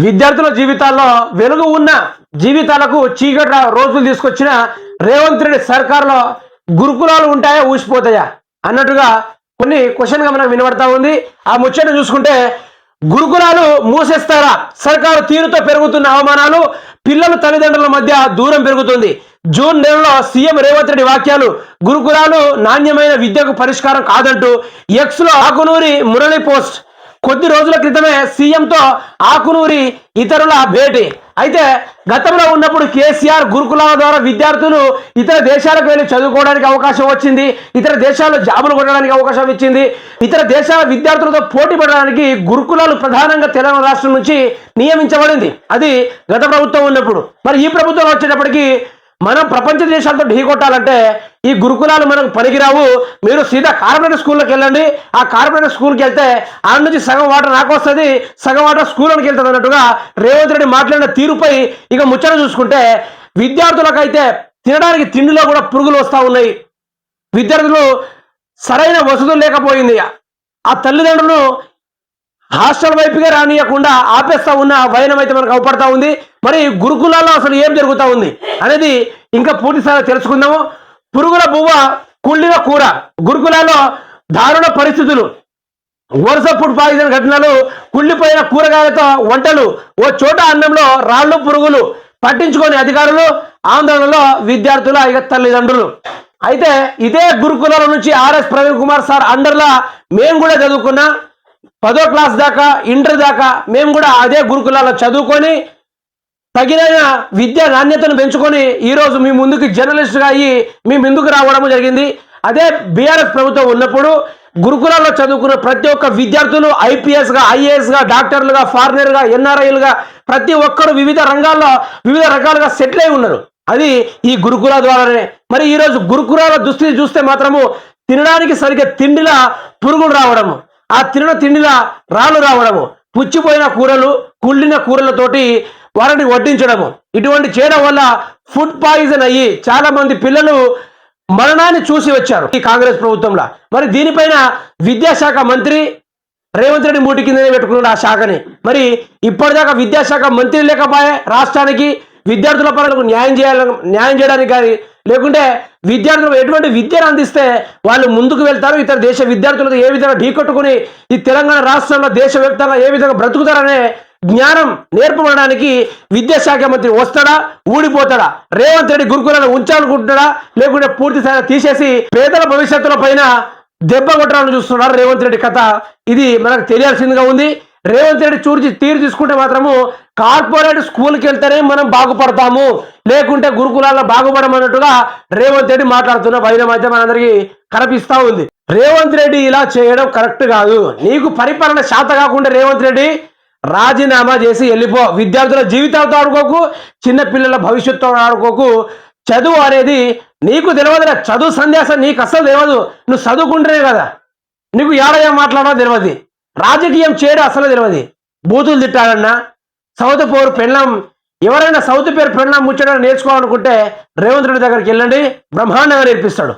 విద్యార్థుల జీవితాల్లో వెలుగు ఉన్న జీవితాలకు చీకటి రోజులు తీసుకొచ్చిన రేవంత్ రెడ్డి సర్కార్లో గురుకులాలు ఉంటాయా ఊసిపోతాయా అన్నట్టుగా కొన్ని క్వశ్చన్గా మనకు వినబడతా ఉంది. ఆ ముచ్చట చూసుకుంటే గురుకులాలు మూసేస్తారా? సర్కారు తీరుతో పెరుగుతున్న అవమానాలు, పిల్లల తల్లిదండ్రుల మధ్య దూరం పెరుగుతుంది. జూన్ నెలలో సీఎం రేవంత్ రెడ్డి వాక్యాలు, గురుకులాలు నాణ్యమైన విద్యకు పరిష్కారం కాదంటూ ఎక్స్లో ఆకునూరి మురళి పోస్ట్. కొద్ది రోజుల క్రితమే సీఎంతో ఆకునూరి ఇతరుల భేటీ. అయితే గతంలో ఉన్నప్పుడు కేసీఆర్ గురుకులాల ద్వారా విద్యార్థులు ఇతర దేశాలకు వెళ్ళి చదువుకోవడానికి అవకాశం వచ్చింది, ఇతర దేశాల్లో జాబులు కొట్టడానికి అవకాశం ఇచ్చింది. ఇతర దేశాల విద్యార్థులతో పోటీ పడడానికి గురుకులాలు ప్రధానంగా తెలంగాణ రాష్ట్రం నుంచి నియమించబడింది. అది గత ప్రభుత్వం ఉన్నప్పుడు. మరి ఈ ప్రభుత్వం వచ్చేటప్పటికి మనం ప్రపంచ దేశాలతో ఢీకొట్టాలంటే ఈ గురుకులాలు మనకు పనికిరావు, మీరు సీదా కార్పొరేట్ స్కూల్లోకి వెళ్ళండి, ఆ కార్పొరేట్ స్కూల్కి వెళ్తే ఆ నుంచి సగం వాటర్ నాకు వస్తుంది, సగం వాటర్ స్కూల్లోకి వెళ్తుంది అన్నట్టుగా రేవంత్ రెడ్డి మాట్లాడిన తీరుపై ఇక ముచ్చట చూసుకుంటే విద్యార్థులకైతే తినడానికి తిండిలో కూడా పురుగులు వస్తూ ఉన్నాయి. విద్యార్థులు సరైన వసతులు లేకపోయింది. ఆ తల్లిదండ్రులు హాస్టల్ వైపుగా రానియకుండా ఆపేస్తా ఉన్న వైనం అయితే మనకు అవపడతా ఉంది. మరి గురుకులాల్లో అసలు ఏం జరుగుతూ ఉంది అనేది ఇంకా పూర్తిసారి తెలుసుకుందాము. పురుగుల బువ్వ కుళ్ళిన కూర, గురుకులాల్లో దారుణ పరిస్థితులు, వరుస ఫుడ్ పాయిజన్ ఘటనలు, కుళ్ళిపోయిన కూరగాయలతో వంటలు, ఓ చోట అన్నంలో రాళ్ళు పురుగులు, పట్టించుకొని అధికారులు, ఆందోళనలో విద్యార్థుల ఇక తల్లిదండ్రులు. అయితే ఇదే గురుకులాల నుంచి ఆర్ఎస్ ప్రవీణ్ కుమార్ సార్ అండర్లా మేము కూడా చదువుకున్నా, 10వ క్లాస్ దాకా, ఇంటర్ దాకా మేము కూడా అదే గురుకులాల్లో చదువుకొని తగిన విద్యా నాణ్యతను పెంచుకొని ఈరోజు మీ ముందుకు జర్నలిస్ట్గా అయ్యి మీ ముందుకు రావడం జరిగింది. అదే బీఆర్ఎస్ ప్రభుత్వం ఉన్నప్పుడు గురుకులాల్లో చదువుకున్న ప్రతి ఒక్క విద్యార్థులు ఐపీఎస్గా, ఐఏఎస్గా, డాక్టర్లుగా, ఫారినర్గా, ఎన్ఆర్ఐలుగా ప్రతి ఒక్కరు వివిధ రంగాల్లో వివిధ రకాలుగా సెటిల్ అయి ఉన్నారు. అది ఈ గురుకుల ద్వారానే. మరి ఈరోజు గురుకులాల దుస్థితి చూస్తే మాత్రము తినడానికి సరిగ్గా తిండిలా పురుగులు రావడము, ఆ తిండిలా రాళ్ళు రావడము, పుచ్చిపోయిన కూరలు, కుళ్ళిన కూరలతోటి వారిని వడ్డించడము, ఇటువంటి చేయడం వల్ల ఫుడ్ పాయిజన్ అయ్యి చాలా మంది పిల్లలు మరణాన్ని చూసి వచ్చారు ఈ కాంగ్రెస్ ప్రభుత్వంలో. మరి దీనిపైన విద్యాశాఖ మంత్రి రేవంత్ రెడ్డి మూటి కిందనే పెట్టుకున్నాడు ఆ శాఖని. మరి ఇప్పటిదాకా విద్యాశాఖ మంత్రి లేకపోయే రాష్ట్రానికి విద్యార్థుల పనులకు న్యాయం చేయడానికి కానీ, లేకుంటే విద్యార్థులకు ఎటువంటి విద్యను అందిస్తే వాళ్ళు ముందుకు వెళ్తారు, ఇతర దేశ విద్యార్థులకు ఏ విధంగా ఢీకొట్టుకుని ఈ తెలంగాణ రాష్ట్రంలో దేశవ్యాప్తంగా ఏ విధంగా బ్రతుకుతారనే జ్ఞానం నేర్పబడడానికి విద్యాశాఖ మంత్రి వస్తాడా, ఊడిపోతాడా? రేవంత్ రెడ్డి గురుకులను ఉంచాలనుకుంటున్నాడా, లేకుంటే పూర్తిగా తీసేసి పేదల భవిష్యత్తుల పైన దెబ్బ కొట్టాలని చూస్తున్నాడు రేవంత్ రెడ్డి కథ? ఇది మనకు తెలియాల్సిందిగా ఉంది. రేవంత్ రెడ్డి తీరు తీసుకుంటే మాత్రము కార్పొరేట్ స్కూల్కి వెళ్తేనే మనం బాగుపడతాము, లేకుంటే గురుకులాల్లో బాగుపడమన్నట్టుగా రేవంత్ రెడ్డి మాట్లాడుతున్న వైరం అయితే మనందరికీ కనిపిస్తా ఉంది. రేవంత్ రెడ్డి ఇలా చేయడం కరెక్ట్ కాదు. నీకు పరిపాలన శాత కాకుండా రేవంత్ రెడ్డి రాజీనామా చేసి వెళ్ళిపో. విద్యార్థుల జీవితాలతో ఆడుకోకు, చిన్నపిల్లల భవిష్యత్తుతో ఆడుకోకు. చదువు అనేది నీకు తెలియదురా, చదువు సందేశం నీకు అస్సలు తెలియదు. నువ్వు చదువుకుంటేనే కదా నీకు ఏడయ్యా మాట్లాడో తెలియదు, రాజకీయం చేయడం అసలు తెలియదు. బూతులు తిట్టాలన్నా, సౌత్ పేరు పెళ్ళం, ఎవరైనా సౌత్ పేరు పెళ్ళం ముచ్చడం నేర్చుకోవాలనుకుంటే రేవంత్ రెడ్డి దగ్గరికి వెళ్ళండి, బ్రహ్మాండంగా నేర్పిస్తాడు.